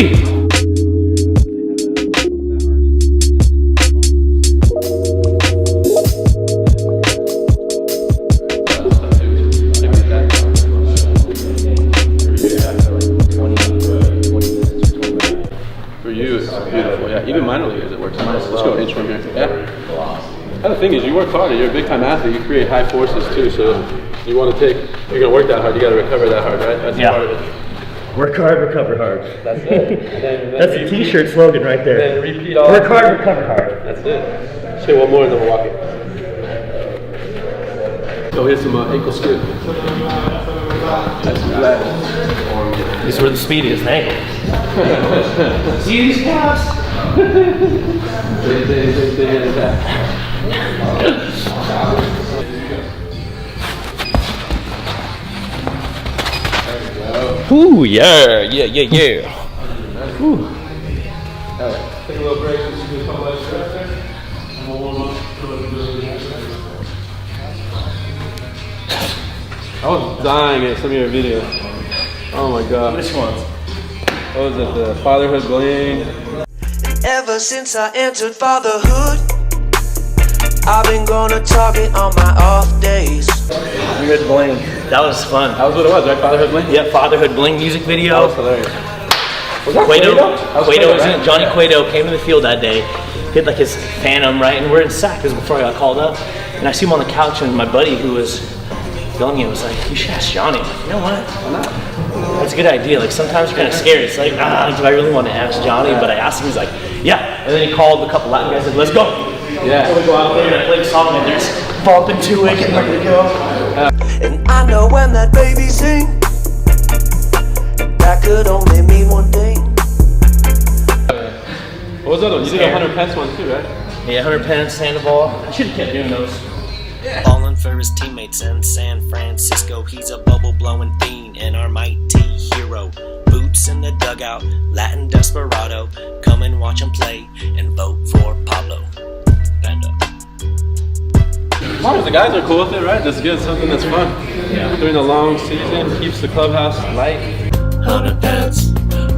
3. Even minor leaguers, it works. Let's go inch from here. Yeah. The thing is, you work harder. You're a big time athlete. You create high forces too. So you want to take. You're gonna work that hard. You got to recover that hard, right? That's part of it. Work hard, recover hard. That's it. Then that's a T-shirt slogan right there. Then repeat all. Work hard, recover hard. That's it. Say one more, and then we'll walk it. So here's some ankle skip. This is where the speed is, ankle. See these calves? They hit it back. Ooh, yeah. Ooh. Alright, take a little break, just do a couple extra reps there, and we'll warm up. I was dying at some of your videos. Oh my god. Which ones? What was it? The fatherhood bling. Ever since I entered fatherhood, I've been gonna Target on my off days. Fatherhood bling. That was fun. That was what it was, right? Fatherhood bling? Yeah, fatherhood bling music video. That was hilarious. Was that Cueto was in it. Johnny Cueto came to the field that day, hit like his phantom, right? And we're in sack. This was before I got called up. And I see him on the couch, and my buddy who was filming it was like, "You should ask Johnny." I'm like, you know what? Why not? That's a good idea. Like sometimes you're kind of scared. It's like, do I really want to ask Johnny? But I asked him. He's like, yeah. And then he called a couple Latin guys and said, let's go. Yeah. So we go out there and I play the song and they're just bumping to it, getting ready to go. And I know when that baby sing, that could only mean one thing. What was that one? You did a 100 pence one too, right? Yeah, 100 pence, Sandoval. I should have kept doing those. Ballin' for his teammates in San Francisco. He's a bubble blowing fiend and our mighty hero. Boots in the dugout, Latin desperado. Come and watch him play and vote for Pablo. Stand up. As long as the guys are cool with it, right? That's good. Something that's fun. Yeah. During the long season, keeps the clubhouse light. 100 pence.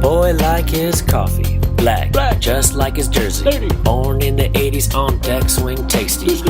Boy like his coffee. Black, just like his jersey. 30. Born in the 80s on deck, swing tasty.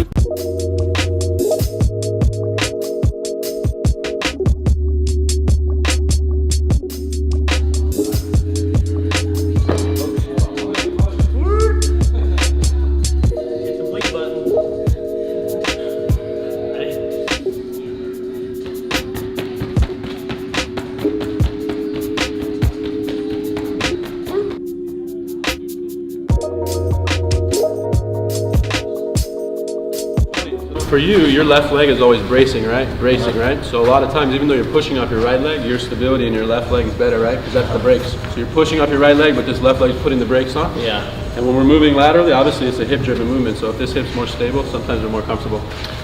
For you, your left leg is always bracing, right? Bracing, right? So a lot of times, even though you're pushing up your right leg, your stability in your left leg is better, right? Because that's the brakes. So you're pushing up your right leg, but this left leg is putting the brakes on. Yeah. And when we're moving laterally, obviously it's a hip-driven movement. So if this hip's more stable, sometimes we're more comfortable.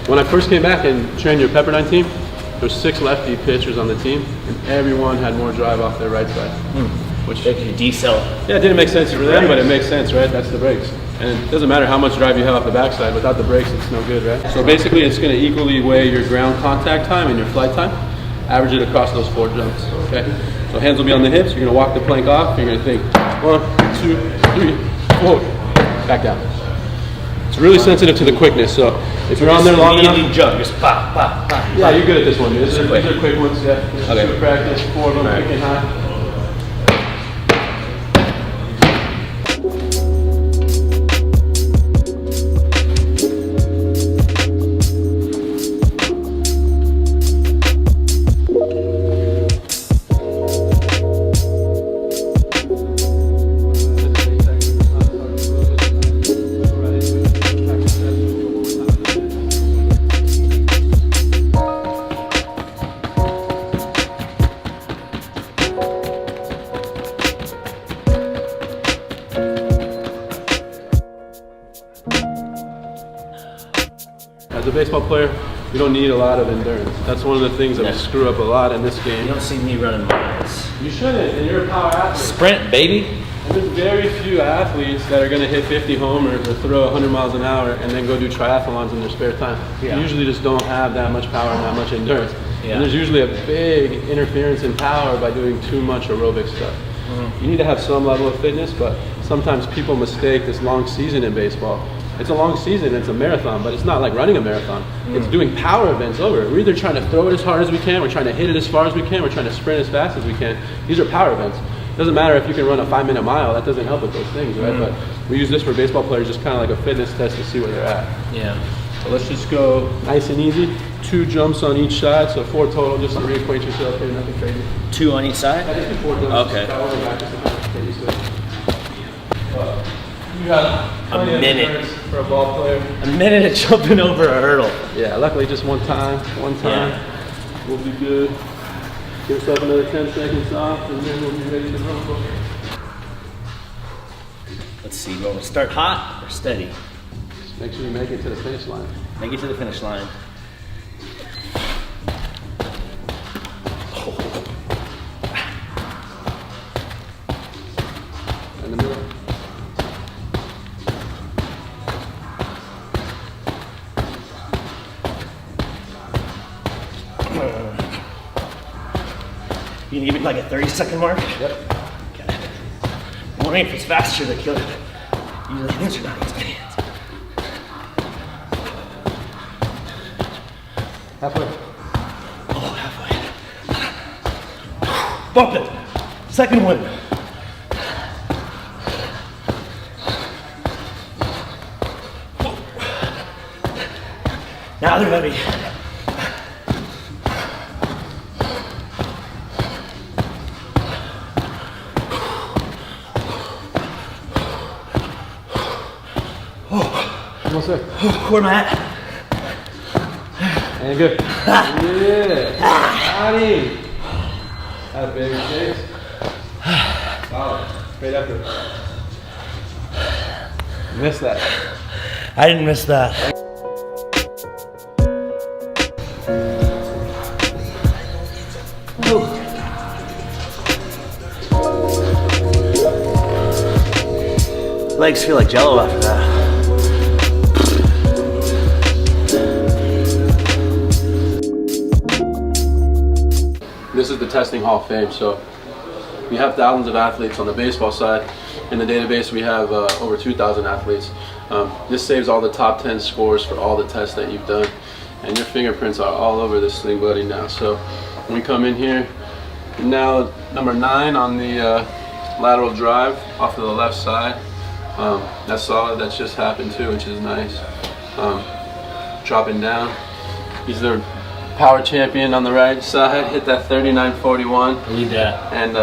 When I first came back and trained your Pepperdine team, there were 6 lefty pitchers on the team, and everyone had more drive off their right side. Which If you decel. yeah, it didn't make sense for them, but it makes sense, right? That's the brakes. And it doesn't matter how much drive you have off the backside, without the brakes, it's no good, right? So basically, it's going to equally weigh your ground contact time and your flight time. Average it across those 4 jumps, okay? So hands will be on the hips. You're going to walk the plank off. You're going to think 1, 2, 3, 4, back down. It's really sensitive to the quickness. So if you're on there long enough, jump, just pop, pop, pop. yeah, you're good at this one. These are quick ones. Yeah. Okay. Practice 4 of them, quick and high. As a baseball player, you don't need a lot of endurance. That's one of the things that we screw up a lot in this game. You don't see me running miles. You shouldn't, and you're a power athlete. Sprint, baby. And there's very few athletes that are going to hit 50 homers or throw 100 miles an hour and then go do triathlons in their spare time. Yeah. You usually just don't have that much power and that much endurance. Yeah. And there's usually a big interference in power by doing too much aerobic stuff. You need to have some level of fitness, but sometimes people mistake this long season in baseball. It's a long season, it's a marathon, but it's not like running a marathon. It's doing power events over it. We're either trying to throw it as hard as we can, we're trying to hit it as far as we can, we're trying to sprint as fast as we can. These are power events. It doesn't matter if you can run a 5-minute mile, that doesn't help with those things, right? But we use this for baseball players, just kind of like a fitness test to see where they're at. Yeah. So let's just go nice and easy. 2 jumps on each side, so 4 total, just to reacquaint yourself here, nothing crazy. 2 on each side? I just do 4 jumps. Okay. That way back, just to kind of get used to it. You got A minute for a ball player. A minute of jumping over a hurdle. Yeah, luckily just one time. We'll be good. Give yourself another 10 seconds off, and then we'll be ready to rumble. Let's see, you want to start hot or steady? Just make sure you make it to the finish line. Make it to the finish line. In the middle. You gonna give me like a 30-second mark? Yep. Okay. I'm wondering if it's faster than kill it. Usually things are not as bad. Halfway. Oh, halfway. Bump it. Second one. Now they're heavy. Almost there. Where am I at? And good. Yeah. Body. Have a big chase. Solid. Straight after. Missed that. I didn't miss that. Legs feel like jello after that. This is the Testing Hall of Fame, so we have thousands of athletes on the baseball side. In the database, we have over 2,000 athletes. This saves all the top 10 scores for all the tests that you've done, and your fingerprints are all over this thing, buddy, now. So when we come in here, now number 9 on the lateral drive off to the left side. That's solid. That's just happened too, which is nice. Dropping down. He's the power champion on the right side. Hit that 39.41. Believe that. And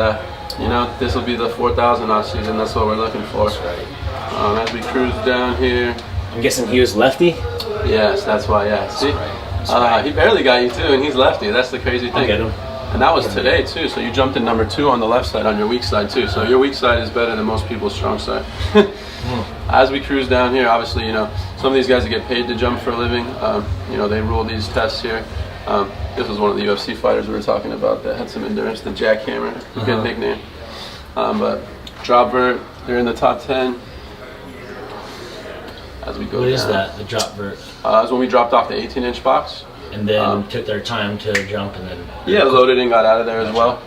you know, this will be the 4,000 off season. That's what we're looking for. That's right. As we cruise down here. I'm guessing he was lefty? Yes, that's why. Yeah. See, That's right. he barely got you too, and he's lefty. That's the crazy thing. I'll get him. And that was today too. So you jumped in number 2 on the left side on your weak side too. So your weak side is better than most people's strong side. As we cruise down here, obviously, you know, some of these guys that get paid to jump for a living, you know, they rule these tests here. This was one of the UFC fighters we were talking about that had some endurance, the Jackhammer, good nickname. But drop vert, they're in the top 10. As we go What is down. that, the drop vert? That's when we dropped off the 18-inch box. And then took their time to jump and then... Yeah, loaded and got out of there as well.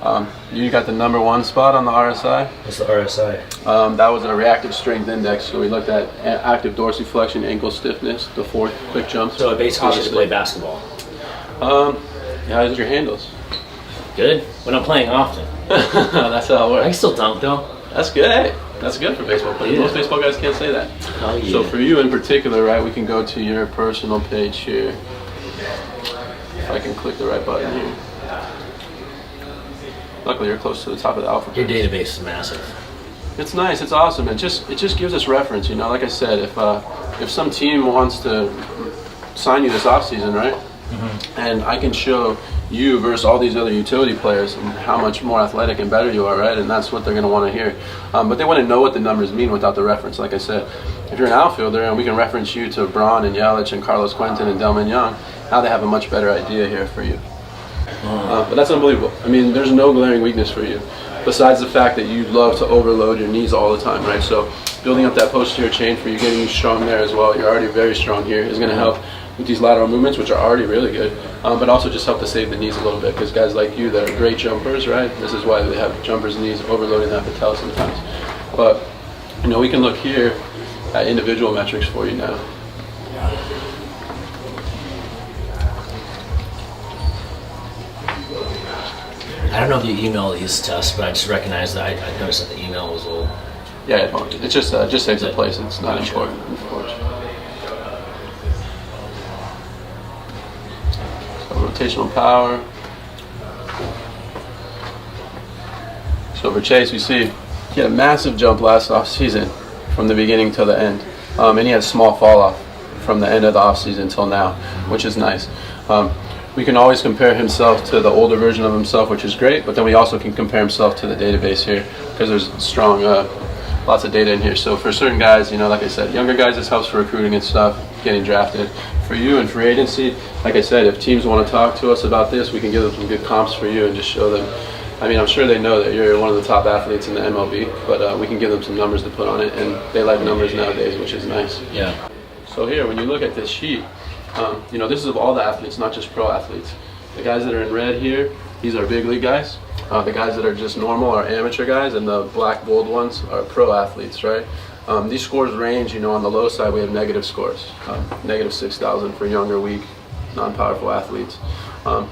You got the number 1 spot on the RSI. What's the RSI? That was a reactive strength index, so we looked at active dorsiflexion, ankle stiffness, the 4 quick jumps. So it basically just play basketball. How's your handles? Good. When I'm playing often. That's how it I can works. still dunk though. That's good. Hey, that's good for baseball players. Yeah. Most baseball guys can't say that. Oh yeah. So for you in particular, right, we can go to your personal page here. If I can click the right button here. Luckily, you're close to the top of the alphabet. Your database is massive. It's nice. It's awesome. It just gives us reference. You know, like I said, if some team wants to sign you this offseason, right, and I can show you versus all these other utility players and how much more athletic and better you are, right, and that's what they're going to want to hear. But they want to know what the numbers mean without the reference. Like I said, if you're an outfielder and we can reference you to Braun and Yelich and Carlos Quentin and Delman Young, now they have a much better idea here for you. But that's unbelievable. I mean, there's no glaring weakness for you, besides the fact that you love to overload your knees all the time, right? So building up that posterior chain for you, getting you strong there as well. You're already very strong here is going to help with these lateral movements, which are already really good, but also just help to save the knees a little bit, because guys like you that are great jumpers, right? This is why they have jumpers' knees overloading that patella sometimes. But you know, we can look here at individual metrics for you now. I don't know if you email these to us, but I just recognized that I noticed that the email was a little. Yeah, it just saves the place. It's not important, of course. So rotational power. So for Chase, we see he had a massive jump last off season from the beginning to the end, and he had a small fall off from the end of the off season till now, which is nice. We can always compare himself to the older version of himself, which is great, but then we also can compare himself to the database here, because there's strong, lots of data in here. So for certain guys, you know, like I said, younger guys, this helps for recruiting and stuff, getting drafted. For you and free agency, like I said, if teams want to talk to us about this, we can give them some good comps for you and just show them. I mean, I'm sure they know that you're one of the top athletes in the MLB, but we can give them some numbers to put on it, and they like numbers nowadays, which is nice. Yeah. So here, when you look at this sheet, you know, this is of all the athletes, not just pro athletes. The guys that are in red here, these are big league guys. The guys that are just normal are amateur guys, and the black bold ones are pro athletes, right? These scores range, you know, on the low side we have negative scores, negative 6,000 for younger, weak, non-powerful athletes. But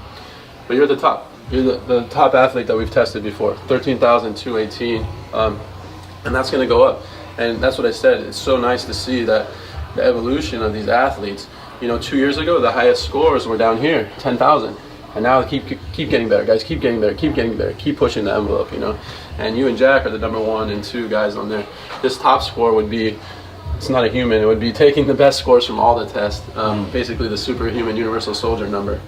you're at the top. You're the top athlete that we've tested before, 13,218, and that's going to go up. And that's what I said. It's so nice to see that the evolution of these athletes. You know, 2 years ago, the highest scores were down here, 10,000. And now keep getting better, guys. Keep getting better, keep getting better, keep pushing the envelope, you know. And you and Jack are the number 1 and 2 guys on there. This top score would be, it's not a human, it would be taking the best scores from all the tests, basically the superhuman universal soldier number.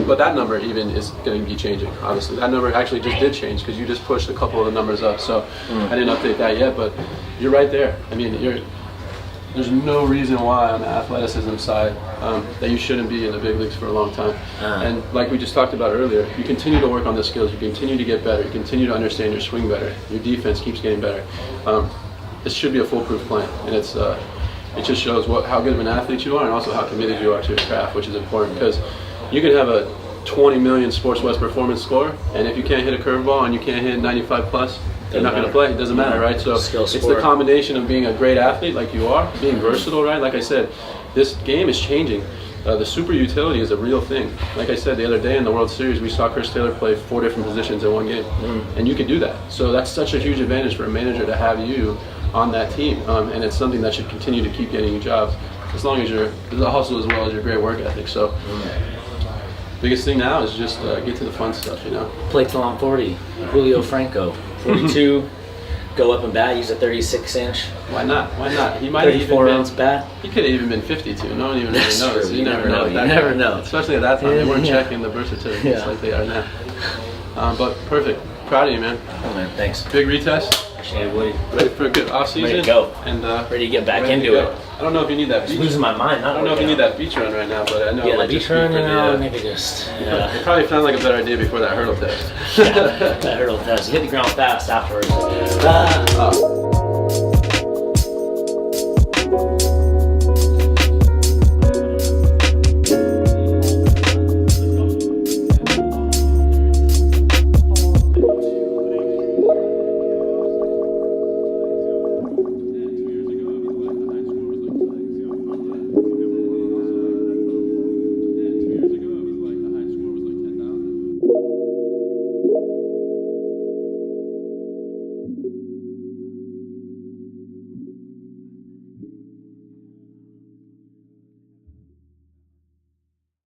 But that number even is going to be changing, obviously. That number actually just did change because you just pushed a couple of the numbers up. So I didn't update that yet, but you're right there. I mean, there's no reason why on the athleticism side that you shouldn't be in the big leagues for a long time. And like we just talked about earlier, you continue to work on the skills, you continue to get better, you continue to understand your swing better, your defense keeps getting better. This should be a foolproof plan, and it just shows how good of an athlete you are and also how committed you are to your craft, which is important, because you can have a 20 million Sports West performance score, and if you can't hit a curveball and you can't hit 95 plus, you're not going to play. It doesn't matter, right? So it's the combination of being a great athlete like you are, being versatile, right? Like I said, this game is changing. The super utility is a real thing. Like I said the other day in the World Series, we saw Chris Taylor play 4 different positions in one game, and you can do that. So that's such a huge advantage for a manager to have you on that team, and it's something that should continue to keep getting you jobs, as long as you're the hustle as well as your great work ethic. So biggest thing now is just get to the fun stuff, you know. Play till I'm 40. Julio Franco, 42. Go up and bat. Use a 36-inch. Why not? Why not? He might have even 34-ounce bat. He could have even been 52. No one even really That's knows. true. You never know. You never know. Especially at that time, they weren't checking the birth certificates like they are now. But perfect. Proud of you, man. Oh man, thanks. Big retest. Appreciate it, Woody. Ready for a good off season. Ready to go. And ready to get back into it. I don't know if you need that beach. Losing my mind. I don't know if you need that beach run right now, but I know. Yeah, it the might beach just be run, for you know, the, maybe just, It probably sounds like a better idea before that hurdle test. that hurdle test. You hit the ground fast afterwards.